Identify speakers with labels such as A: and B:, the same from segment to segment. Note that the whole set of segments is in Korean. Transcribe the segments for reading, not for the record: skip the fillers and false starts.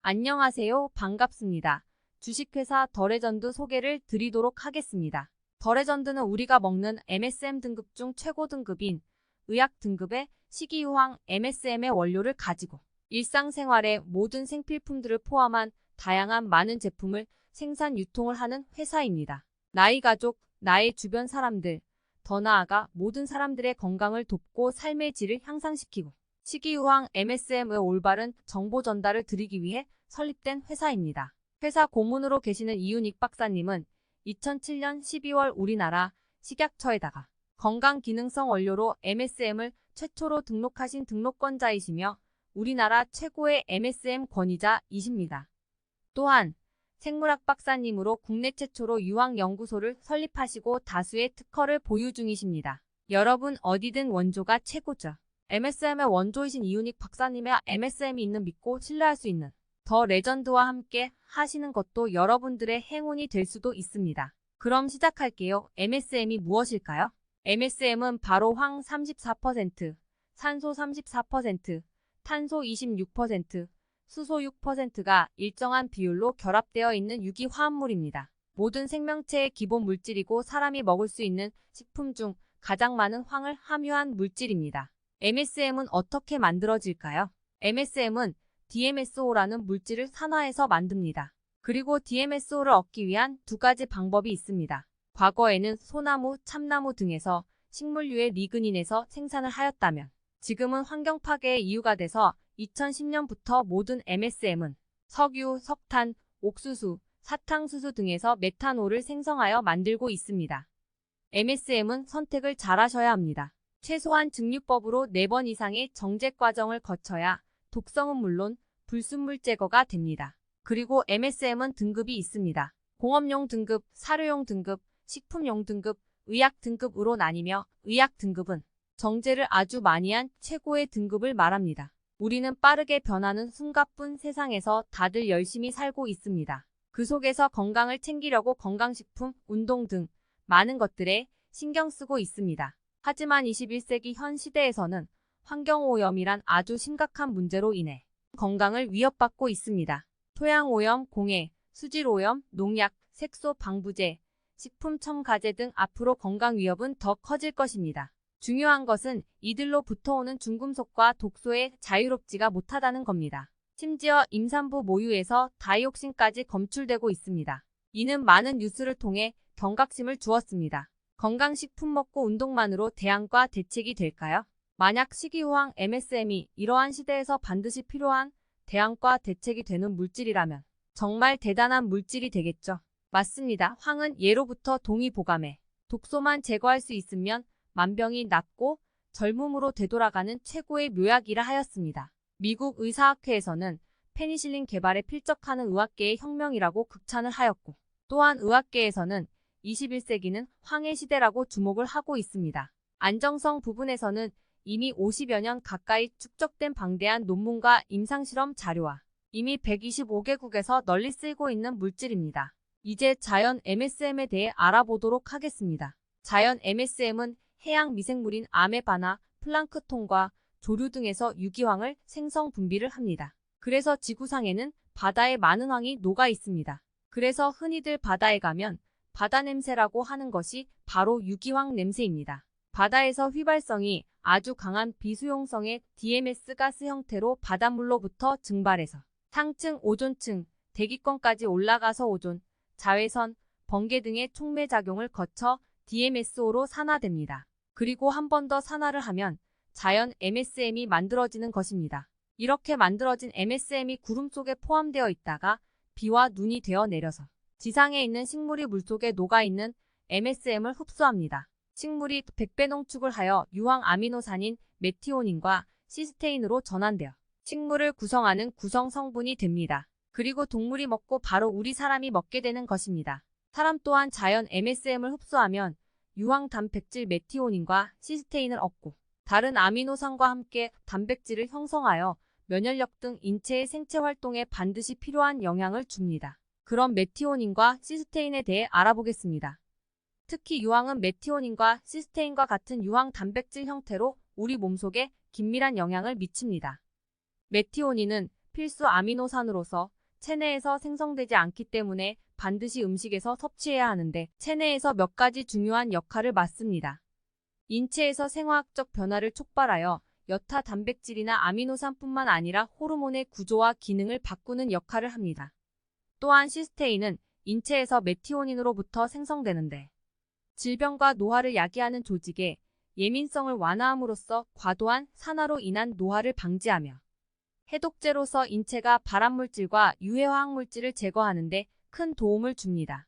A: 안녕하세요. 반갑습니다. 주식회사 더레전드 소개를 드리도록 하겠습니다. 더레전드는 우리가 먹는 MSM 등급 중 최고 등급인 의약 등급의 식이유황 MSM의 원료를 가지고 일상생활의 모든 생필품들을 포함한 다양한 많은 제품을 생산 유통을 하는 회사입니다. 나의 가족, 나의 주변 사람들, 더 나아가 모든 사람들의 건강을 돕고 삶의 질을 향상시키고 식이유황 MSM의 올바른 정보 전달을 드리기 위해 설립된 회사입니다. 회사 고문으로 계시는 이윤익 박사님은 2007년 12월 우리나라 식약처에다가 건강기능성 원료로 MSM을 최초로 등록하신 등록권자이시며 우리나라 최고의 MSM 권위자이십니다. 또한 생물학 박사님으로 국내 최초로 유황연구소를 설립하시고 다수의 특허를 보유 중이십니다. 여러분 어디든 원조가 최고죠. MSM의 원조이신 이윤익 박사님의 MSM이 있는 믿고 신뢰할 수 있는 더 레전드와 함께 하시는 것도 여러분들의 행운이 될 수도 있습니다. 그럼 시작할게요. MSM이 무엇일까요? MSM은 바로 황 34%, 산소 34%, 탄소 26%, 수소 6%가 일정한 비율로 결합되어 있는 유기화합물입니다. 모든 생명체의 기본 물질이고 사람이 먹을 수 있는 식품 중 가장 많은 황을 함유한 물질입니다. MSM은 어떻게 만들어질까요? MSM은 DMSO라는 물질을 산화해서 만듭니다. 그리고 DMSO를 얻기 위한 두 가지 방법이 있습니다. 과거에는 소나무, 참나무 등에서 식물류의 리그닌에서 생산을 하였다면 지금은 환경 파괴의 이유가 돼서 2010년부터 모든 MSM은 석유, 석탄, 옥수수, 사탕수수 등에서 메탄올을 생성하여 만들고 있습니다. MSM은 선택을 잘하셔야 합니다. 최소한 증류법으로 4번 이상의 정제 과정을 거쳐야 독성은 물론 불순물 제거가 됩니다. 그리고 MSM은 등급이 있습니다. 공업용 등급, 사료용 등급, 식품용 등급, 의약 등급으로 나뉘며 의약 등급은 정제를 아주 많이 한 최고의 등급을 말합니다. 우리는 빠르게 변하는 숨가쁜 세상에서 다들 열심히 살고 있습니다. 그 속에서 건강을 챙기려고 건강식품, 운동 등 많은 것들에 신경 쓰고 있습니다. 하지만 21세기 현 시대에서는 환경오염이란 아주 심각한 문제로 인해 건강을 위협받고 있습니다. 토양오염, 공해, 수질오염, 농약, 색소 방부제, 식품 첨가제 등 앞으로 건강 위협은 더 커질 것입니다. 중요한 것은 이들로 붙어오는 중금속과 독소에 자유롭지가 못하다는 겁니다. 심지어 임산부 모유에서 다이옥신까지 검출되고 있습니다. 이는 많은 뉴스를 통해 경각심을 주었습니다. 건강식품 먹고 운동만으로 대안과 대책이 될까요? 만약 식이유황 MSM이 이러한 시대에서 반드시 필요한 대안과 대책이 되는 물질이라면 정말 대단한 물질이 되겠죠. 맞습니다. 황은 예로부터 동의보감에 독소만 제거할 수 있으면 만병이 낫고 젊음으로 되돌아가는 최고의 묘약이라 하였습니다. 미국 의사학회에서는 페니실린 개발에 필적하는 의학계의 혁명이라고 극찬을 하였고 또한 의학계에서는 21세기는 황의 시대라고 주목을 하고 있습니다. 안정성 부분에서는 이미 50여 년 가까이 축적된 방대한 논문과 임상실험 자료와 이미 125개국에서 널리 쓰이고 있는 물질입니다. 이제 자연 MSM에 대해 알아보도록 하겠습니다. 자연 MSM은 해양 미생물인 아메바나 플랑크톤과 조류 등에서 유기황을 생성 분비를 합니다. 그래서 지구상에는 바다에 많은 황이 녹아 있습니다. 그래서 흔히들 바다에 가면 바다 냄새라고 하는 것이 바로 유기황 냄새입니다. 바다에서 휘발성이 아주 강한 비수용성의 DMS 가스 형태로 바닷물로부터 증발해서 상층, 오존층, 대기권까지 올라가서 오존, 자외선, 번개 등의 촉매작용을 거쳐 DMSO로 산화됩니다. 그리고 한 번 더 산화를 하면 자연 MSM이 만들어지는 것입니다. 이렇게 만들어진 MSM이 구름 속에 포함되어 있다가 비와 눈이 되어 내려서 지상에 있는 식물이 물속에 녹아있는 MSM을 흡수합니다. 식물이 100배 농축을 하여 유황 아미노산인 메티오닌과 시스테인으로 전환되어 식물을 구성하는 구성 성분이 됩니다. 그리고 동물이 먹고 바로 우리 사람이 먹게 되는 것입니다. 사람 또한 자연 MSM을 흡수하면 유황 단백질 메티오닌과 시스테인을 얻고 다른 아미노산과 함께 단백질을 형성하여 면역력 등 인체의 생체 활동에 반드시 필요한 영향을 줍니다. 그럼 메티오닌과 시스테인에 대해 알아보겠습니다. 특히 유황은 메티오닌과 시스테인과 같은 유황 단백질 형태로 우리 몸속에 긴밀한 영향을 미칩니다. 메티오닌은 필수 아미노산으로서 체내에서 생성되지 않기 때문에 반드시 음식에서 섭취해야 하는데 체내에서 몇 가지 중요한 역할을 맡습니다. 인체에서 생화학적 변화를 촉발하여 여타 단백질이나 아미노산뿐만 아니라 호르몬의 구조와 기능을 바꾸는 역할을 합니다. 또한 시스테인은 인체에서 메티오닌으로부터 생성되는데 질병과 노화를 야기하는 조직의 예민성을 완화함으로써 과도한 산화로 인한 노화를 방지하며 해독제로서 인체가 발암물질과 유해화학물질을 제거하는 데 큰 도움을 줍니다.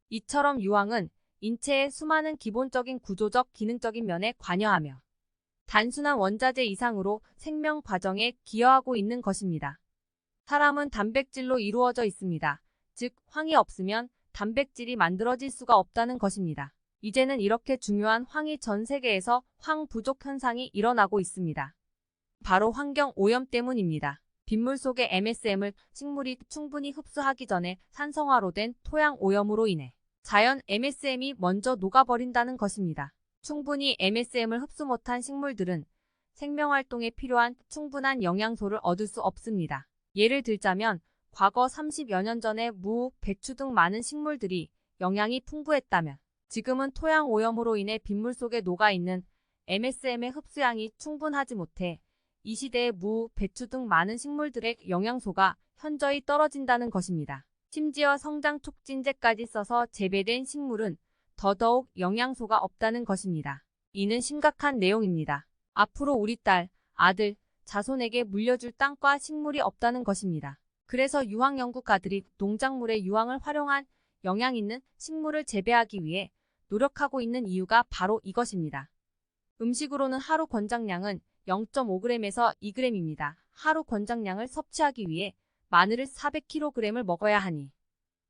A: 이처럼 유황은 인체의 수많은 기본적인 구조적 기능적인 면에 관여하며 단순한 원자재 이상으로 생명 과정에 기여하고 있는 것입니다. 사람은 단백질로 이루어져 있습니다. 즉, 황이 없으면 단백질이 만들어질 수가 없다는 것입니다. 이제는 이렇게 중요한 황이 전 세계에서 황 부족 현상이 일어나고 있습니다. 바로 환경 오염 때문입니다. 빗물 속의 MSM을 식물이 충분히 흡수하기 전에 산성화로 된 토양 오염으로 인해 자연 MSM이 먼저 녹아버린다는 것입니다. 충분히 MSM을 흡수 못한 식물들은 생명활동에 필요한 충분한 영양소를 얻을 수 없습니다. 예를 들자면 과거 30여 년 전에 무, 배추 등 많은 식물들이 영양이 풍부했다면 지금은 토양 오염으로 인해 빗물 속에 녹아있는 MSM의 흡수량이 충분하지 못해 이 시대의 무, 배추 등 많은 식물들의 영양소가 현저히 떨어진다는 것입니다. 심지어 성장 촉진제까지 써서 재배된 식물은 더더욱 영양소가 없다는 것입니다. 이는 심각한 내용입니다. 앞으로 우리 딸, 아들, 자손에게 물려줄 땅과 식물이 없다는 것입니다. 그래서 유황 연구가들이 농작물의 유황을 활용한 영양 있는 식물을 재배하기 위해 노력하고 있는 이유가 바로 이것입니다. 음식으로는 하루 권장량은 0.5g에서 2g입니다. 하루 권장량을 섭취하기 위해 마늘을 400kg을 먹어야 하니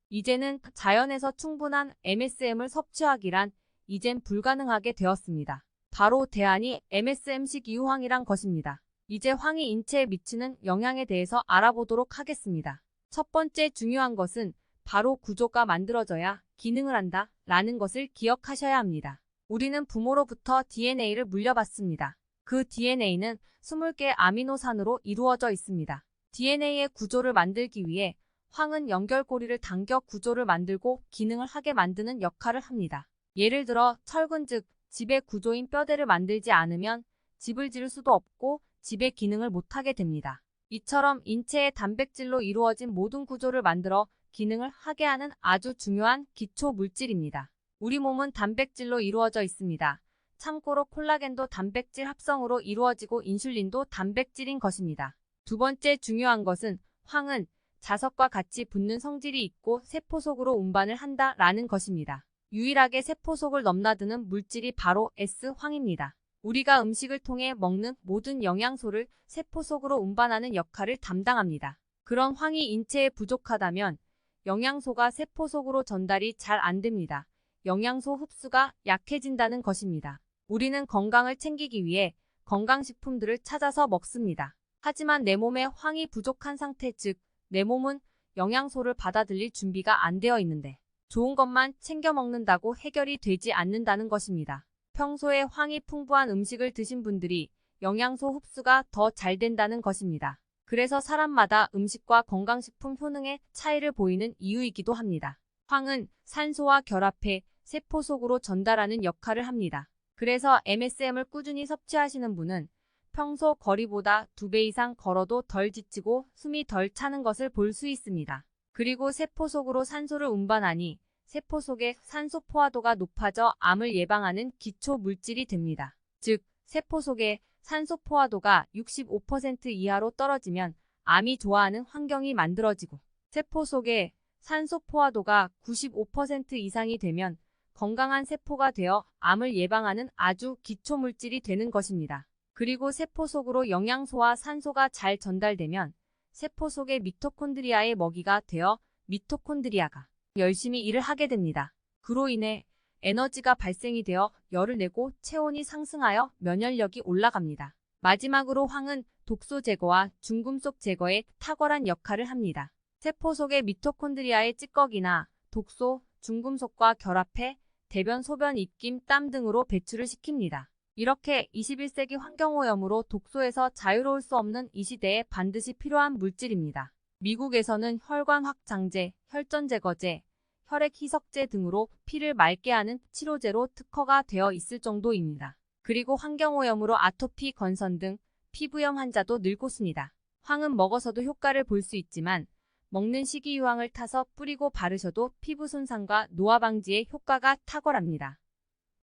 A: 이제는 자연에서 충분한 MSM을 섭취하기란 이젠 불가능하게 되었습니다. 바로 대안이 MSM식 이유황이란 것입니다. 이제 황이 인체에 미치는 영향에 대해서 알아보도록 하겠습니다. 첫 번째 중요한 것은 바로 구조가 만들어져야 기능을 한다 라는 것을 기억하셔야 합니다. 우리는 부모로부터 DNA를 물려받습니다. 그 DNA는 20개의 아미노산으로 이루어져 있습니다. DNA의 구조를 만들기 위해 황은 연결고리를 당겨 구조를 만들고 기능을 하게 만드는 역할을 합니다. 예를 들어 철근 즉 집의 구조인 뼈대를 만들지 않으면 집을 지을 수도 없고 집의 기능을 못하게 됩니다. 이처럼 인체의 단백질로 이루어진 모든 구조를 만들어 기능을 하게 하는 아주 중요한 기초 물질입니다. 우리 몸은 단백질로 이루어져 있습니다. 참고로 콜라겐도 단백질 합성으로 이루어지고 인슐린도 단백질인 것입니다. 두 번째 중요한 것은 황은 자석과 같이 붙는 성질이 있고 세포 속으로 운반을 한다라는 것입니다. 유일하게 세포 속을 넘나드는 물질이 바로 S황입니다. 우리가 음식을 통해 먹는 모든 영양소를 세포 속으로 운반하는 역할을 담당합니다. 그런 황이 인체에 부족하다면 영양소가 세포 속으로 전달이 잘 안 됩니다. 영양소 흡수가 약해진다는 것입니다. 우리는 건강을 챙기기 위해 건강식품들을 찾아서 먹습니다. 하지만 내 몸에 황이 부족한 상태 즉 내 몸은 영양소를 받아들일 준비가 안 되어 있는데 좋은 것만 챙겨 먹는다고 해결이 되지 않는다는 것입니다. 평소에 황이 풍부한 음식을 드신 분들이 영양소 흡수가 더 잘 된다는 것입니다. 그래서 사람마다 음식과 건강식품 효능의 차이를 보이는 이유이기도 합니다. 황은 산소와 결합해 세포 속으로 전달하는 역할을 합니다. 그래서 MSM을 꾸준히 섭취하시는 분은 평소 거리보다 2배 이상 걸어도 덜 지치고 숨이 덜 차는 것을 볼 수 있습니다. 그리고 세포 속으로 산소를 운반하니 세포 속의 산소 포화도가 높아져 암을 예방하는 기초 물질이 됩니다. 즉, 세포 속의 산소 포화도가 65% 이하로 떨어지면 암이 좋아하는 환경이 만들어지고 세포 속의 산소 포화도가 95% 이상이 되면 건강한 세포가 되어 암을 예방하는 아주 기초 물질이 되는 것입니다. 그리고 세포 속으로 영양소와 산소가 잘 전달되면 세포 속의 미토콘드리아의 먹이가 되어 미토콘드리아가 열심히 일을 하게 됩니다. 그로 인해 에너지가 발생이 되어 열을 내고 체온이 상승하여 면역력이 올라갑니다. 마지막으로 황은 독소 제거와 중금속 제거에 탁월한 역할을 합니다. 세포 속의 미토콘드리아의 찌꺼기나 독소, 중금속과 결합해 대변, 소변, 입김, 땀 등으로 배출을 시킵니다. 이렇게 21세기 환경오염으로 독소에서 자유로울 수 없는 이 시대에 반드시 필요한 물질입니다. 미국에서는 혈관 확장제, 혈전 제거제, 혈액 희석제 등으로 피를 맑게 하는 치료제로 특허가 되어 있을 정도입니다. 그리고 환경오염으로 아토피, 건선 등 피부염 환자도 늘고 있습니다. 황은 먹어서도 효과를 볼 수 있지만 먹는 시기 유황을 타서 뿌리고 바르셔도 피부 손상과 노화 방지에 효과가 탁월합니다.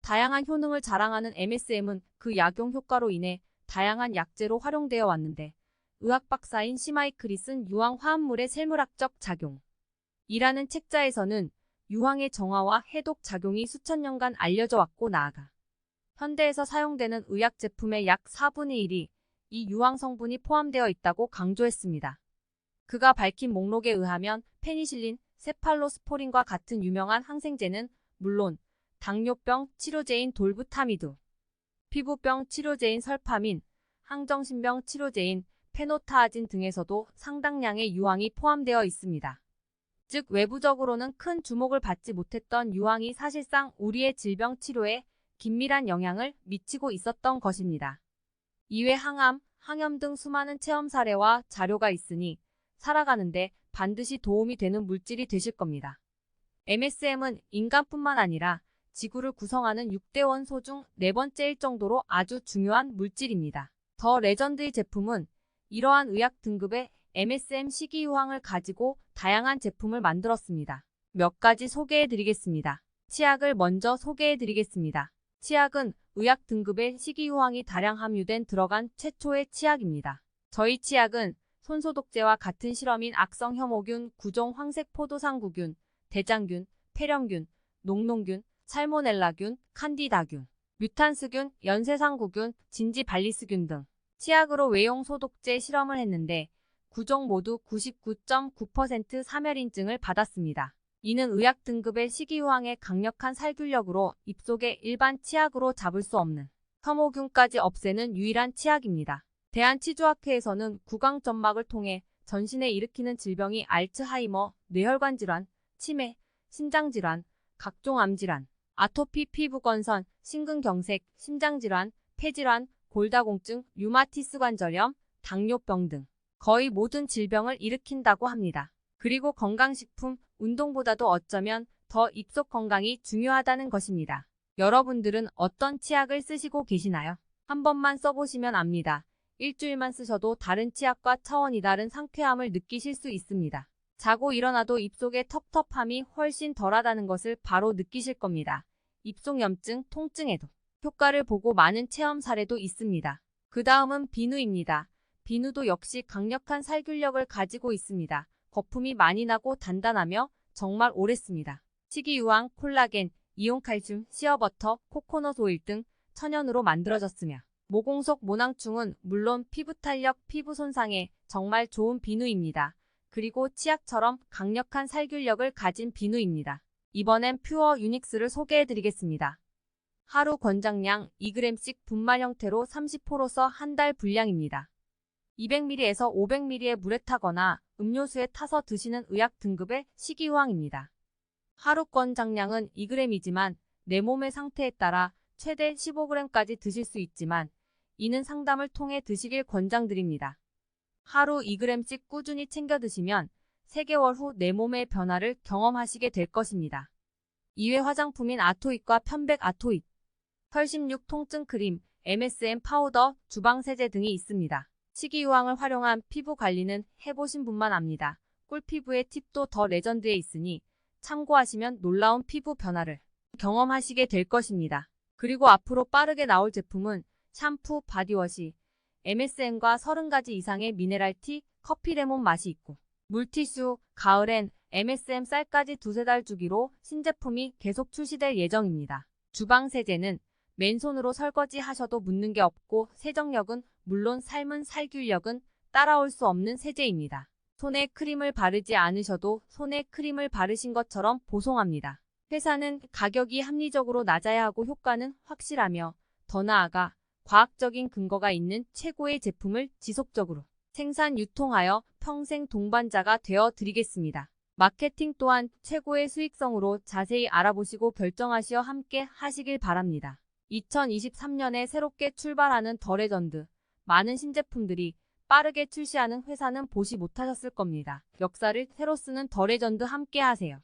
A: 다양한 효능을 자랑하는 MSM은 그 약용 효과로 인해 다양한 약재로 활용되어 왔는데 의학 박사인 시마이클이 쓴 유황 화합물의 생물학적 작용 이라는 책자에서는 유황의 정화와 해독 작용이 수천 년간 알려져 왔고 나아가 현대에서 사용되는 의약 제품의 약 4분의 1이 이 유황 성분이 포함되어 있다고 강조했습니다. 그가 밝힌 목록에 의하면 페니실린, 세팔로스포린과 같은 유명한 항생제는 물론 당뇨병 치료제인 돌부타미드, 피부병 치료제인 설파민, 항정신병 치료제인 페노타아진 등에서도 상당량의 유황이 포함되어 있습니다. 즉 외부적으로는 큰 주목을 받지 못했던 유황이 사실상 우리의 질병 치료에 긴밀한 영향을 미치고 있었던 것입니다. 이외 항암, 항염 등 수많은 체험 사례와 자료가 있으니 살아가는데 반드시 도움이 되는 물질이 되실 겁니다. MSM은 인간뿐만 아니라 지구를 구성하는 6대 원소 중 4번째일 정도로 아주 중요한 물질입니다. 더 레전드의 제품은 이러한 의약 등급의 MSM 식이유황을 가지고 다양한 제품을 만들었습니다. 몇 가지 소개해드리겠습니다. 치약을 먼저 소개해드리겠습니다. 치약은 의약 등급의 식이유황이 다량 함유된 들어간 최초의 치약입니다. 저희 치약은 손소독제와 같은 실험인 악성 혐오균, 구종 황색포도상구균, 대장균, 폐렴균, 녹농균, 살모넬라균, 칸디다균, 뮤탄스균, 연쇄상구균, 진지발리스균 등 치약으로 외용 소독제 실험을 했는데 구종 모두 99.9% 사멸 인증을 받았습니다. 이는 의약 등급의 식이유황의 강력한 살균력으로 입속에 일반 치약으로 잡을 수 없는 혐오균까지 없애는 유일한 치약입니다. 대한치주학회에서는 구강점막을 통해 전신에 일으키는 질병이 알츠하이머, 뇌혈관 질환, 치매, 심장질환, 각종 암질환, 아토피 피부건선, 심근경색, 심장질환, 폐질환, 골다공증, 류마티스 관절염, 당뇨병 등 거의 모든 질병을 일으킨다고 합니다. 그리고 건강식품, 운동보다도 어쩌면 더 입속 건강이 중요하다는 것입니다. 여러분들은 어떤 치약을 쓰시고 계시나요? 한 번만 써보시면 압니다. 일주일만 쓰셔도 다른 치약과 차원이 다른 상쾌함을 느끼실 수 있습니다. 자고 일어나도 입속의 텁텁함이 훨씬 덜하다는 것을 바로 느끼실 겁니다. 입속염증, 통증에도 효과를 보고 많은 체험 사례도 있습니다. 그 다음은 비누입니다. 비누도 역시 강력한 살균력을 가지고 있습니다. 거품이 많이 나고 단단하며 정말 오래 씁니다. 식이유황, 콜라겐, 이온칼슘, 시어버터, 코코넛 오일 등 천연으로 만들어졌으며 모공속 모낭충은 물론 피부 탄력, 피부 손상에 정말 좋은 비누입니다. 그리고 치약처럼 강력한 살균력을 가진 비누입니다. 이번엔 퓨어 유닉스를 소개해드리겠습니다. 하루 권장량 2g씩 분말 형태로 30호로서 한 달 분량입니다. 200ml에서 500ml의 물에 타거나 음료수에 타서 드시는 의약 등급의 식이유황입니다. 하루 권장량은 2g이지만 내 몸의 상태에 따라 최대 15g까지 드실 수 있지만 이는 상담을 통해 드시길 권장드립니다. 하루 2g씩 꾸준히 챙겨 드시면 3개월 후 내 몸의 변화를 경험하시게 될 것입니다. 이외 화장품인 아토익과 편백 아토익, 혈16 통증 크림, MSM 파우더, 주방세제 등이 있습니다. 식이유황을 활용한 피부 관리는 해보신 분만 압니다. 꿀피부의 팁도 더 레전드에 있으니 참고하시면 놀라운 피부 변화를 경험하시게 될 것입니다. 그리고 앞으로 빠르게 나올 제품은 샴푸, 바디워시, MSM과 30가지 이상의 미네랄티, 커피 레몬 맛이 있고 물티슈, 가을엔 MSM 쌀까지 2-3달 주기로 신제품이 계속 출시될 예정입니다. 주방세제는 맨손으로 설거지 하셔도 묻는 게 없고 세정력은 물론 삶은 살균력은 따라올 수 없는 세제입니다. 손에 크림을 바르지 않으셔도 손에 크림을 바르신 것처럼 보송합니다. 회사는 가격이 합리적으로 낮아야 하고 효과는 확실하며 더 나아가 과학적인 근거가 있는 최고의 제품을 지속적으로 생산 유통하여 평생 동반자가 되어 드리겠습니다. 마케팅 또한 최고의 수익성으로 자세히 알아보시고 결정하시어 함께 하시길 바랍니다. 2023년에 새롭게 출발하는 더레전드. 많은 신제품들이 빠르게 출시하는 회사는 보시 못하셨을 겁니다. 역사를 새로 쓰는 더레전드 함께하세요.